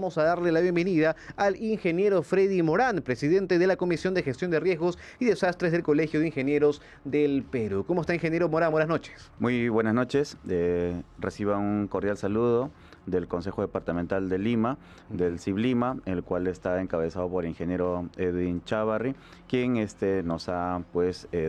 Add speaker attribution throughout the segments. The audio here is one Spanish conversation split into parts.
Speaker 1: vamos a darle la bienvenida al ingeniero Freddy Morán, presidente de la Comisión de Gestión de Riesgos y Desastres del Colegio de Ingenieros del Perú. ¿Cómo está, ingeniero Morán? Buenas noches.
Speaker 2: Muy buenas noches. Reciba un cordial saludo del Consejo Departamental de Lima, del CIB-Lima, el cual está encabezado por el ingeniero Edwin Chávarri, quien nos ha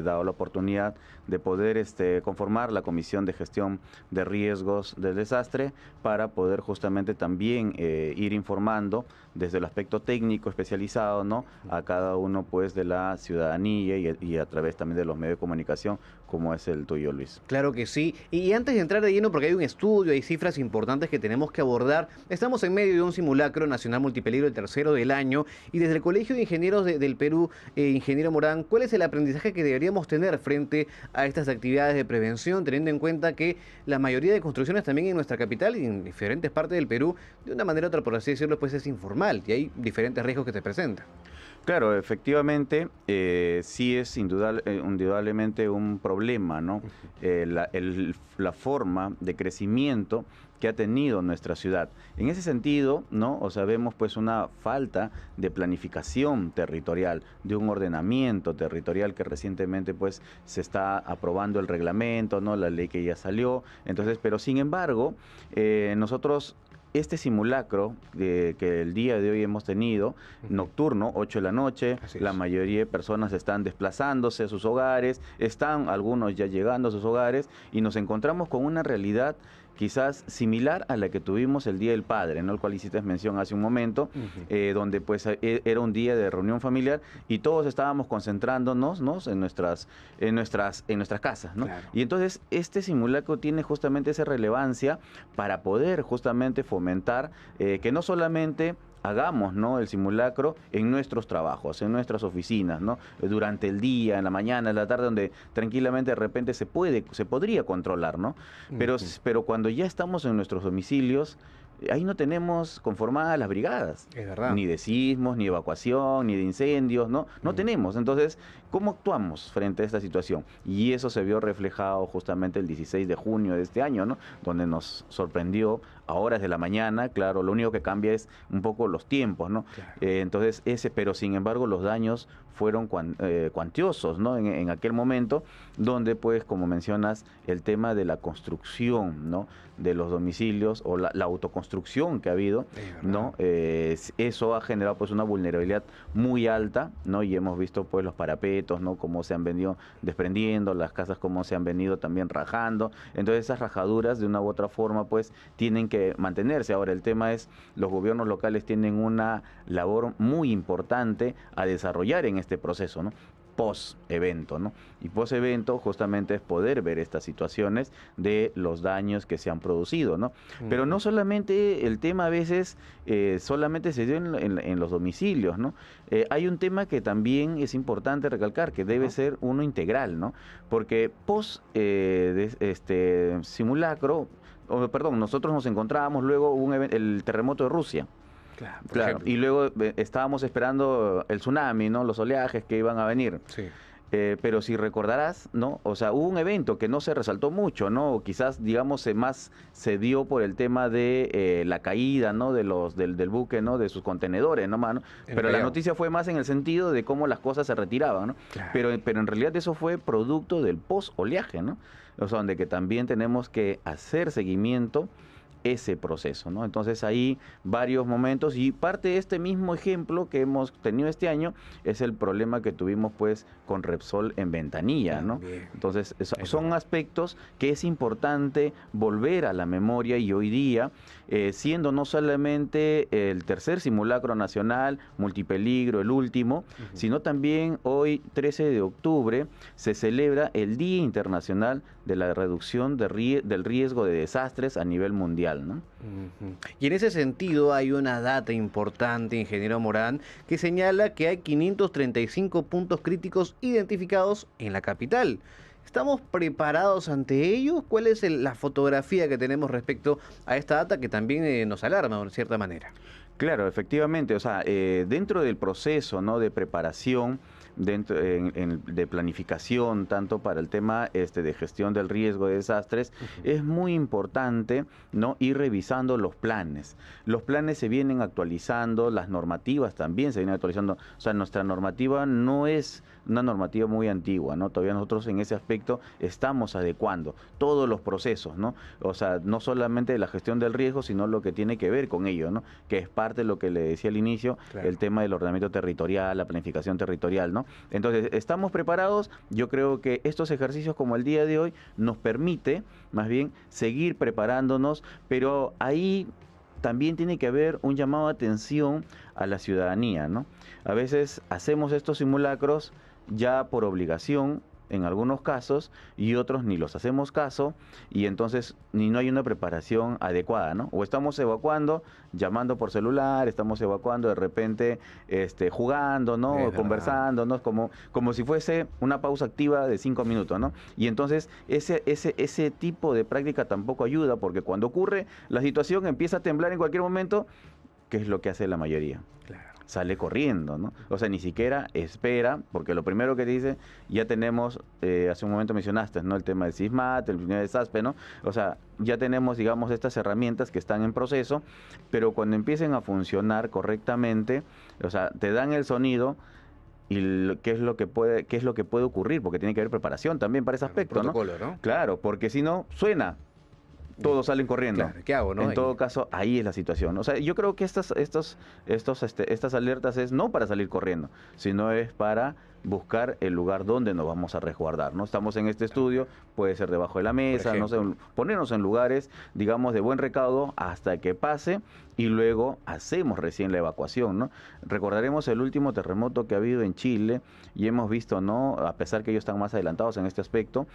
Speaker 2: dado la oportunidad de poder conformar la Comisión de Gestión de Riesgos del Desastre para poder justamente también ir informando desde el aspecto técnico especializado, ¿no?, a cada uno de la ciudadanía y a través también de los medios de comunicación, como es el tuyo, Luis.
Speaker 1: Claro que sí. Y antes de entrar de lleno, porque hay un estudio, hay cifras importantes que tenemos que abordar, estamos en medio de un simulacro nacional multipeligro, el tercero del año, y desde el Colegio de Ingenieros del Perú, ingeniero Morán, ¿cuál es el aprendizaje que deberíamos tener frente a estas actividades de prevención, teniendo en cuenta que la mayoría de construcciones también en nuestra capital y en diferentes partes del Perú, de una manera u otra, por así decirlo, es informal y hay diferentes riesgos que se presentan?
Speaker 2: Claro, efectivamente, sí es indudablemente un problema, ¿no? La forma de crecimiento que ha tenido nuestra ciudad. En ese sentido, ¿no?, vemos una falta de planificación territorial, de un ordenamiento territorial que recientemente se está aprobando el reglamento, ¿no?, la ley que ya salió. Entonces, pero sin embargo, nosotros este simulacro que el día de hoy hemos tenido, nocturno, 8 de la noche, la mayoría de personas están desplazándose a sus hogares, están algunos ya llegando a sus hogares y nos encontramos con una realidad quizás similar a la que tuvimos el Día del Padre, ¿no?, el cual hiciste mención hace un momento, donde era un día de reunión familiar y todos estábamos concentrándonos, ¿no?, en nuestras casas, ¿no? Claro. Y entonces este simulacro tiene justamente esa relevancia para poder justamente fomentar que no solamente hagamos, ¿no?, el simulacro en nuestros trabajos, en nuestras oficinas, ¿no?, durante el día, en la mañana, en la tarde, donde tranquilamente de repente se podría controlar, ¿no? Pero cuando ya estamos en nuestros domicilios, ahí no tenemos conformadas las brigadas.
Speaker 1: Es verdad.
Speaker 2: Ni de sismos, ni de evacuación, ni de incendios, ¿no? No tenemos. Entonces, ¿cómo actuamos frente a esta situación? Y eso se vio reflejado justamente el 16 de junio de este año, ¿no?, donde nos sorprendió a horas de la mañana. Claro, lo único que cambia es un poco los tiempos, ¿no? Claro. Entonces, pero sin embargo los daños fueron cuantiosos, ¿no?, en aquel momento, donde como mencionas, el tema de la construcción, ¿no?, de los domicilios o la autoconstrucción que ha habido, ¿no? Eso ha generado una vulnerabilidad muy alta, ¿no? Y hemos visto los parapetos, ¿no?, cómo se han venido desprendiendo, las casas cómo se han venido también rajando. Entonces esas rajaduras de una u otra forma tienen que mantenerse. Ahora el tema es, los gobiernos locales tienen una labor muy importante a desarrollar en este proceso, ¿no?, post-evento, ¿no? Y post-evento justamente es poder ver estas situaciones de los daños que se han producido, ¿no? Pero no solamente el tema a veces solamente se dio en los domicilios, ¿no? Hay un tema que también es importante recalcar, que debe ser uno integral, ¿no? Porque simulacro, nosotros nos encontrábamos luego el terremoto de Rusia. Claro. Y luego estábamos esperando el tsunami, ¿no?, los oleajes que iban a venir. Sí. Pero si recordarás, ¿no?, hubo un evento que no se resaltó mucho, ¿no?, o quizás, digamos, más se dio por el tema de la caída, ¿no?, del buque, ¿no?, de sus contenedores, ¿no?, mano? Pero la noticia fue más en el sentido de cómo las cosas se retiraban, ¿no? Claro. Pero en realidad eso fue producto del post-oleaje, ¿no? Donde que también tenemos que hacer seguimiento ese proceso, ¿no? Entonces ahí varios momentos, y parte de este mismo ejemplo que hemos tenido este año es el problema que tuvimos con Repsol en Ventanilla, ¿no? Entonces son aspectos que es importante volver a la memoria, y hoy día, siendo no solamente el tercer simulacro nacional multipeligro, el último, sino también hoy, 13 de octubre, se celebra el Día Internacional de la Reducción del Riesgo de Desastres a nivel mundial, ¿no?
Speaker 1: Y en ese sentido hay una data importante, ingeniero Morán, que señala que hay 535 puntos críticos identificados en la capital. ¿Estamos preparados ante ello? ¿Cuál es la fotografía que tenemos respecto a esta data que también nos alarma de cierta manera?
Speaker 2: Claro, efectivamente, o sea, dentro del proceso, ¿no?, de preparación, de planificación, tanto para el tema de gestión del riesgo de desastres, es muy importante, ¿no?, ir revisando los planes. Los planes se vienen actualizando, las normativas también se vienen actualizando. O sea, nuestra normativa no es una normativa muy antigua, ¿no? Todavía nosotros en ese aspecto estamos adecuando todos los procesos, ¿no? O sea, no solamente de la gestión del riesgo, sino lo que tiene que ver con ello, ¿no? Que es parte de lo que le decía al inicio, claro, el tema del ordenamiento territorial, la planificación territorial, ¿no? Entonces, estamos preparados. Yo creo que estos ejercicios como el día de hoy nos permite, más bien, seguir preparándonos, pero ahí también tiene que haber un llamado de atención a la ciudadanía, ¿no? A veces hacemos estos simulacros ya por obligación, en algunos casos, y otros ni los hacemos caso, y entonces ni no hay una preparación adecuada, ¿no? O estamos evacuando, llamando por celular, estamos evacuando de repente jugando, ¿no? Conversando, ¿no? Como si fuese una pausa activa de 5 minutos, ¿no? Y entonces ese tipo de práctica tampoco ayuda, porque cuando ocurre la situación empieza a temblar en cualquier momento, que es lo que hace la mayoría. Claro. Sale corriendo, ¿no? O sea, ni siquiera espera, porque lo primero que dice, ya tenemos, hace un momento mencionaste, ¿no?, el tema del SISMAT, el primer desastre, ¿no? O sea, ya tenemos, digamos, estas herramientas que están en proceso, pero cuando empiecen a funcionar correctamente, o sea, te dan el sonido y qué es lo que puede ocurrir, porque tiene que haber preparación también para ese aspecto, ¿no? Claro, porque si no, suena. Todos salen corriendo.
Speaker 1: Claro, ¿qué hago, no?
Speaker 2: En todo caso, ahí es la situación. O sea, yo creo que estas alertas es no para salir corriendo, sino es para buscar el lugar donde nos vamos a resguardar, ¿no? Estamos en este estudio, puede ser debajo de la mesa, no sé, ponernos en lugares, digamos, de buen recaudo hasta que pase y luego hacemos recién la evacuación, ¿no? Recordaremos el último terremoto que ha habido en Chile y hemos visto, ¿no?, a pesar que ellos están más adelantados en este aspecto,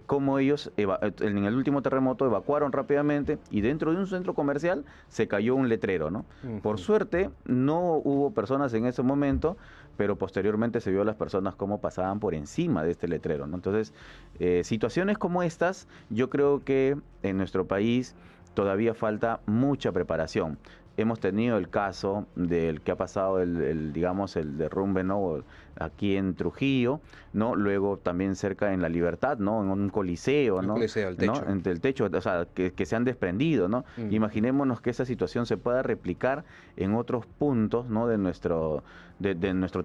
Speaker 2: cómo ellos en el último terremoto evacuaron rápidamente y dentro de un centro comercial se cayó un letrero, ¿no? Por suerte no hubo personas en ese momento, pero posteriormente se vio a las personas cómo pasaban por encima de este letrero, ¿no? Entonces, situaciones como estas, yo creo que en nuestro país todavía falta mucha preparación. Hemos tenido el caso del que ha pasado digamos, el derrumbe, ¿no?, aquí en Trujillo, ¿no? Luego también cerca en La Libertad, ¿no?, en un coliseo, ¿no?
Speaker 1: Coliseo, el techo.
Speaker 2: ¿no? Entre el techo, o sea, que se han desprendido, ¿no? Imaginémonos que esa situación se pueda replicar en otros puntos, ¿no?, de nuestro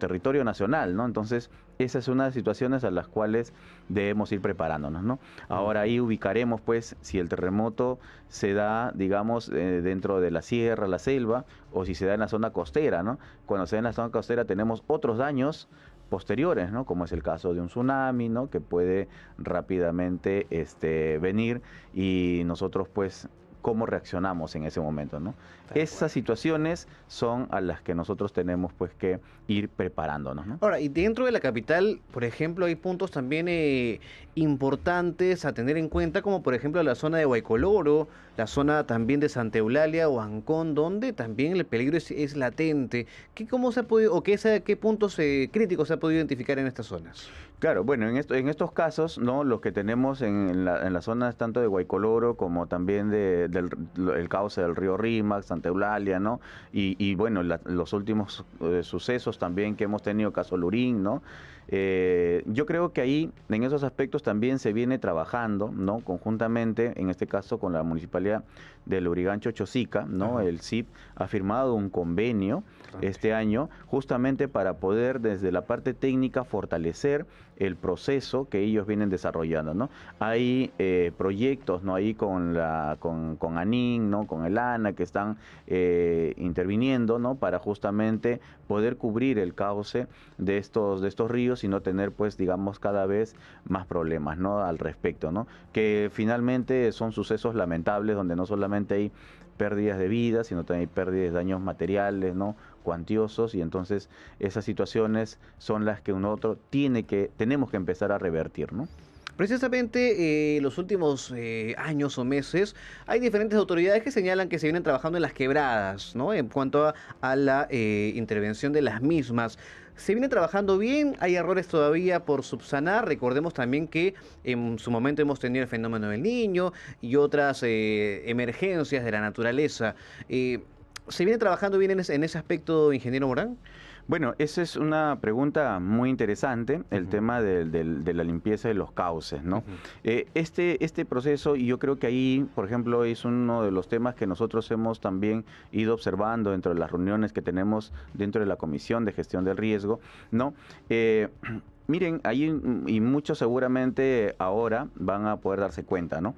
Speaker 2: territorio nacional, ¿no? Entonces, esa es una de las situaciones a las cuales debemos ir preparándonos, ¿no? Ahora ahí ubicaremos, pues, si el terremoto se da, digamos, dentro de la sierra, la selva, o si se da en la zona costera, ¿no? Cuando se da en la zona costera tenemos otros daños posteriores, ¿no?, como es el caso de un tsunami, ¿no?, que puede rápidamente venir y nosotros, pues, cómo reaccionamos en ese momento, ¿no? Esas situaciones son a las que nosotros tenemos, pues, que ir preparándonos, ¿no?
Speaker 1: Ahora, y dentro de la capital, por ejemplo, hay puntos también importantes a tener en cuenta, como por ejemplo la zona de Guaycoloro, la zona también de Santa Eulalia o Ancón, donde también el peligro es latente. ¿Cómo se ha podido, o qué puntos críticos se ha podido identificar en estas zonas?
Speaker 2: Claro, bueno, en estos casos, ¿no?, los que tenemos en las zonas tanto de Guaycoloro como también del cauce del río Rímac, Santa Eulalia, ¿no? Y bueno, los últimos sucesos también que hemos tenido, caso Lurín, ¿no? Yo creo que ahí, en esos aspectos también se viene trabajando, ¿no?, conjuntamente, en este caso con la Municipalidad de Lurigancho Chosica, ¿no? El CIP ha firmado un convenio este año justamente para poder desde la parte técnica fortalecer el proceso que ellos vienen desarrollando, ¿no? Hay proyectos, ¿no?, ahí con ANIN, ¿no?, con el ANA, que están interviniendo, ¿no?, para justamente poder cubrir el cauce de estos ríos y no tener, pues, digamos, cada vez más problemas, ¿no?, al respecto, ¿no? Que finalmente son sucesos lamentables donde no solamente hay pérdidas de vidas, sino también hay pérdidas de daños materiales, ¿no?, cuantiosos, y entonces esas situaciones son las que nosotros tenemos que empezar a revertir, ¿no?
Speaker 1: Precisamente los últimos años o meses hay diferentes autoridades que señalan que se vienen trabajando en las quebradas, ¿no?, en cuanto a la intervención de las mismas. ¿Se viene trabajando bien? ¿Hay errores todavía por subsanar? Recordemos también que en su momento hemos tenido el fenómeno del Niño y otras emergencias de la naturaleza. ¿Se viene trabajando bien en ese aspecto, ingeniero Morán?
Speaker 2: Bueno, esa es una pregunta muy interesante, el
Speaker 1: Ujú.
Speaker 2: tema de la limpieza de los cauces, ¿no?
Speaker 1: Ujú.
Speaker 2: Este proceso, y yo creo que ahí, por ejemplo, es uno de los temas que nosotros hemos también ido observando dentro de las reuniones que tenemos dentro de la Comisión de Gestión del Riesgo, ¿no? Eh, Miren, ahí y muchos seguramente ahora van a poder darse cuenta, ¿no?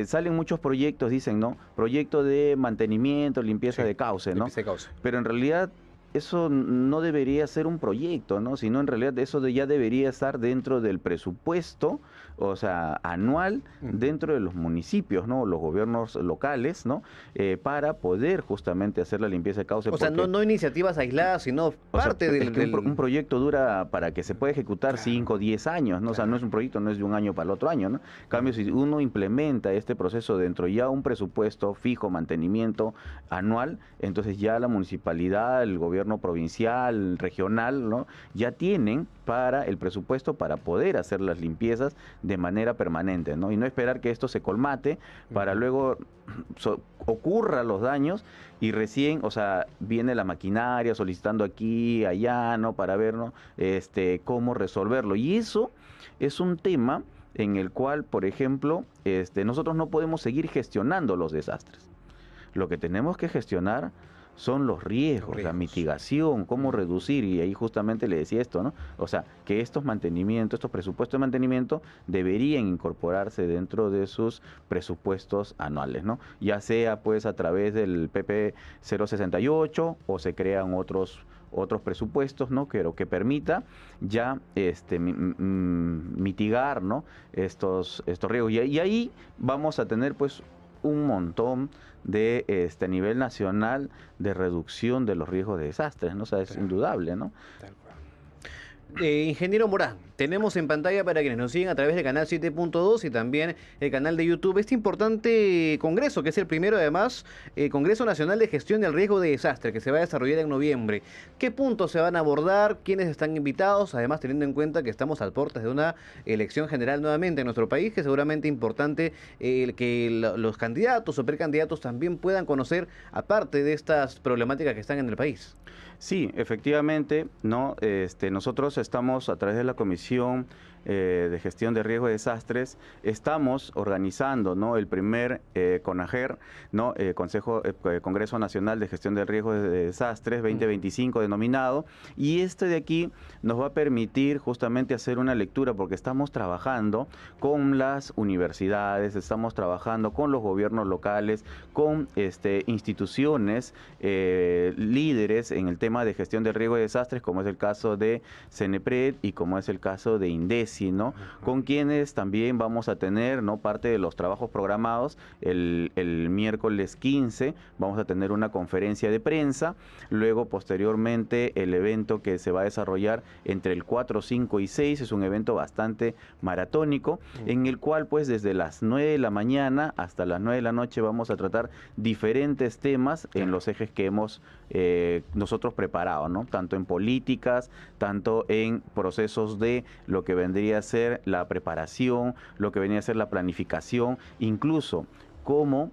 Speaker 2: Salen muchos proyectos, dicen, ¿no? Proyecto de mantenimiento, limpieza
Speaker 1: Sí,
Speaker 2: de cauce, ¿no?
Speaker 1: limpieza de cauce.
Speaker 2: Pero en realidad eso no debería ser un proyecto, ¿no? Sino en realidad ya debería estar dentro del presupuesto, o sea, anual,
Speaker 1: Ujú.
Speaker 2: dentro de los municipios, ¿no? Los gobiernos locales, ¿no? Para poder justamente hacer la limpieza de cauce,
Speaker 1: O sea, no,
Speaker 2: porque
Speaker 1: no iniciativas aisladas, sino
Speaker 2: o sea,
Speaker 1: parte
Speaker 2: es que un
Speaker 1: del...
Speaker 2: proyecto dura para que se pueda ejecutar
Speaker 1: Claro,
Speaker 2: 5 o 10 años, ¿no? O sea, no es un
Speaker 1: claro.
Speaker 2: proyecto, no es de un año para el otro año, ¿no? En cambio,
Speaker 1: Ujú.
Speaker 2: si uno implementa este proceso dentro ya un presupuesto fijo, mantenimiento anual, entonces ya la municipalidad, el gobierno provincial, regional, ¿no? Ya tienen para el presupuesto para poder hacer las limpiezas de manera permanente, ¿no? Y no esperar que esto se colmate para
Speaker 1: Ujú.
Speaker 2: luego ocurra los daños y recién, o sea, viene la maquinaria solicitando aquí, allá, ¿no? Para ver, ¿no? Cómo resolverlo. Y eso es un tema en el cual, por ejemplo, nosotros no podemos seguir gestionando los desastres. Lo que tenemos que gestionar son los
Speaker 1: Los
Speaker 2: riesgos, la
Speaker 1: riesgos.
Speaker 2: mitigación, cómo
Speaker 1: Ujú.
Speaker 2: reducir, y ahí justamente le decía esto, ¿no? O sea, que estos mantenimientos, estos presupuestos de mantenimiento deberían incorporarse dentro de sus presupuestos anuales, ¿no? Ya sea pues a través del PP 068 o se crean otros presupuestos, ¿no? Que permita ya mitigar, ¿no? Estos riesgos. Y ahí vamos a tener pues un montón de a nivel nacional de reducción de los riesgos de desastres, ¿no? O sea, es
Speaker 1: Claro,
Speaker 2: indudable, ¿no?
Speaker 1: tal cual. Ingeniero Morán, tenemos en pantalla para quienes nos siguen a través del canal 7.2 y también el canal de YouTube este importante congreso, que es el primero además, Congreso Nacional de Gestión del Riesgo de Desastre, que se va a desarrollar en noviembre. ¿Qué puntos se van a abordar? ¿Quiénes están invitados? Además, teniendo en cuenta que estamos al portas de una elección general nuevamente en nuestro país, que es seguramente importante los candidatos o precandidatos también puedan conocer, aparte de estas problemáticas que están en el país.
Speaker 2: Sí, efectivamente, ¿no? Nosotros estamos a través de la Comisión de Gestión de Riesgo de Desastres, estamos organizando, ¿no? El primer CONAGER, ¿no? Congreso Nacional de Gestión de Riesgo de Desastres 2025 denominado, y de aquí nos va a permitir justamente hacer una lectura, porque estamos trabajando con las universidades, estamos trabajando con los gobiernos locales, con instituciones líderes en el tema de gestión de riesgo de desastres, como es el caso de CENEPRED y como es el caso de INDECI, ¿no? Con quienes también vamos a tener, ¿no? Parte de los trabajos programados. El miércoles 15 vamos a tener una conferencia de prensa, luego posteriormente el evento que se va a desarrollar entre el 4, 5 y 6, es un evento bastante maratónico, en el cual pues desde las 9 de la mañana hasta las 9 de la noche vamos a tratar diferentes temas en los ejes que hemos nosotros preparado, ¿no? Tanto en políticas, tanto en procesos de lo que vendría a ser la preparación, lo que venía a ser la planificación, incluso cómo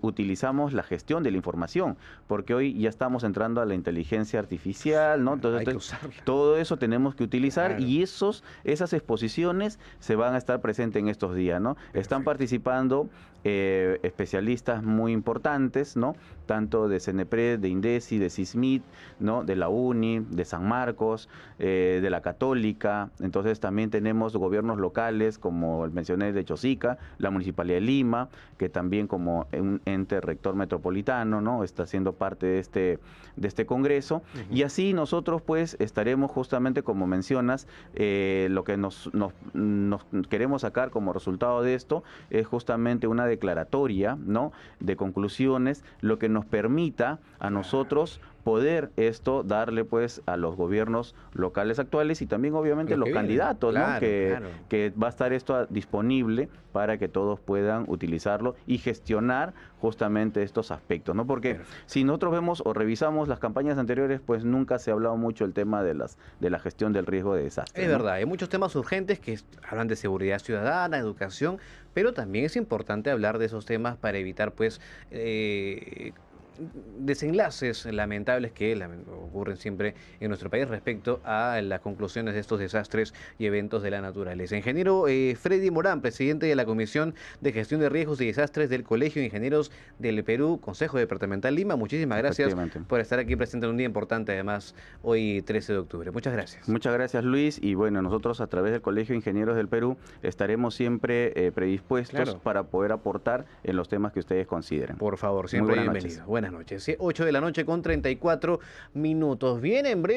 Speaker 2: utilizamos la gestión de la información, porque hoy ya estamos entrando a la inteligencia artificial, ¿no?
Speaker 1: Claro, hay que
Speaker 2: Entonces,
Speaker 1: usarla.
Speaker 2: todo eso tenemos que utilizar,
Speaker 1: Claro.
Speaker 2: y esas exposiciones se van a estar presentes en estos días, ¿no? Están
Speaker 1: Perfecto.
Speaker 2: participando especialistas muy importantes, ¿no? Tanto de CENEPRED, de INDECI, de CISMIT, ¿no? De la UNI, de San Marcos, de la Católica. Entonces también tenemos gobiernos locales, como mencioné, de Chosica, la Municipalidad de Lima, que también como un ente rector metropolitano, ¿no? Está siendo parte de este congreso.
Speaker 1: Ujú.
Speaker 2: Y así nosotros pues estaremos justamente, como mencionas, lo que nos queremos sacar como resultado de esto es justamente una declaratoria, ¿no? De conclusiones, lo que nos permita a nosotros poder darle pues a los gobiernos locales actuales y también obviamente
Speaker 1: Los
Speaker 2: los
Speaker 1: que vienen.
Speaker 2: candidatos, ¿no?
Speaker 1: Claro, claro.
Speaker 2: Que va a estar esto disponible para que todos puedan utilizarlo y gestionar justamente estos aspectos, ¿no? Porque
Speaker 1: Perfecto.
Speaker 2: si nosotros vemos o revisamos las campañas anteriores, pues nunca se ha hablado mucho el tema de la gestión del riesgo de desastre,
Speaker 1: Es
Speaker 2: ¿no?
Speaker 1: verdad, hay muchos temas urgentes que hablan de seguridad ciudadana, educación, pero también es importante hablar de esos temas para evitar, pues, desenlaces lamentables que ocurren siempre en nuestro país respecto a las conclusiones de estos desastres y eventos de la naturaleza. Ingeniero Freddy Morán, presidente de la Comisión de Gestión de Riesgos y Desastres del Colegio de Ingenieros del Perú, Consejo Departamental Lima, muchísimas gracias por estar aquí presente en un día importante, además, hoy 13 de octubre. Muchas gracias.
Speaker 2: Muchas gracias, Luis, y bueno, nosotros a través del Colegio de Ingenieros del Perú estaremos siempre predispuestos para poder aportar en los temas que ustedes consideren.
Speaker 1: Por favor, siempre bienvenido. Buenas noches. 8 de la noche con 34 minutos. Viene en breve.